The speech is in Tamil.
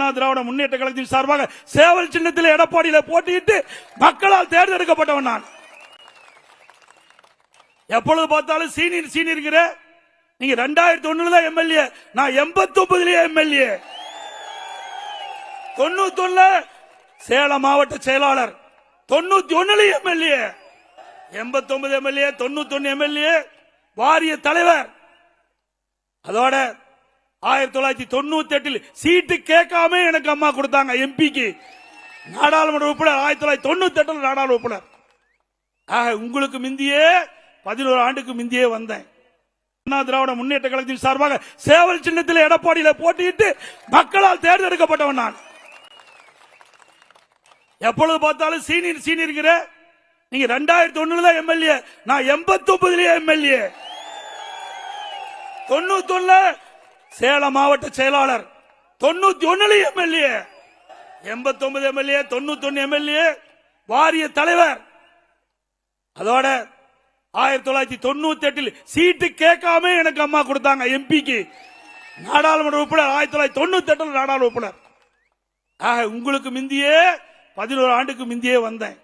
அண்ணா திராவிட முன்னேற்ற கழகத்தின் சார்பாக சேவல் சின்னத்தில் எடப்பாடியில போட்டியிட்டு மக்களால் தேர்ந்தெடுக்கப்பட்டவன் நான். எப்பொழுது பார்த்தாலும் சீனியர் நீங்க 2001 தான் எம்எல்ஏ, நான் 89 எம்எல்ஏ, 91 சேலம் மாவட்ட செயலாளர், 91 எம்எல்ஏ, 89 எம்எல்ஏ, 91 எம்எல்ஏ, வாரிய தலைவர். அதோட 1998 சீட்டு கேட்காம எனக்கு அம்மா கொடுத்தாங்க எம்பிக்கு, நாடாளுமன்ற உறுப்பினர். 1998 நாடாளுமன்ற உறுப்பினர். உங்களுக்கு முந்தியே 11 ஆண்டுக்கு முந்தியே வந்தேன். அண்ணா திராவிட முன்னேற்ற கழகத்தின் சார்பாக சேவல் சின்னத்தில் எடப்பாடியில போட்டியிட்டு மக்களால் தேர்ந்தெடுக்கப்பட்டவன் நான். எப்பொழுது பார்த்தாலும் சீனியர் நீங்க 2001 தான் எம்எல்ஏ, நான் 89 எம்எல்ஏ, 91 சேலம் மாவட்ட செயலாளர், 91 எம்எல்ஏ, 89 எம்எல்ஏ, 91 எம்எல்ஏ, வாரிய தலைவர். அதோட 1998 சீட்டு கேட்காம எனக்கு அம்மா கொடுத்தாங்க எம்பிக்கு, நாடாளுமன்ற உறுப்பினர். 1998 நாடாளுமன்ற உறுப்பினர். உங்களுக்கு முந்தியே 11 ஆண்டுக்கு முந்தியே வந்தேன்.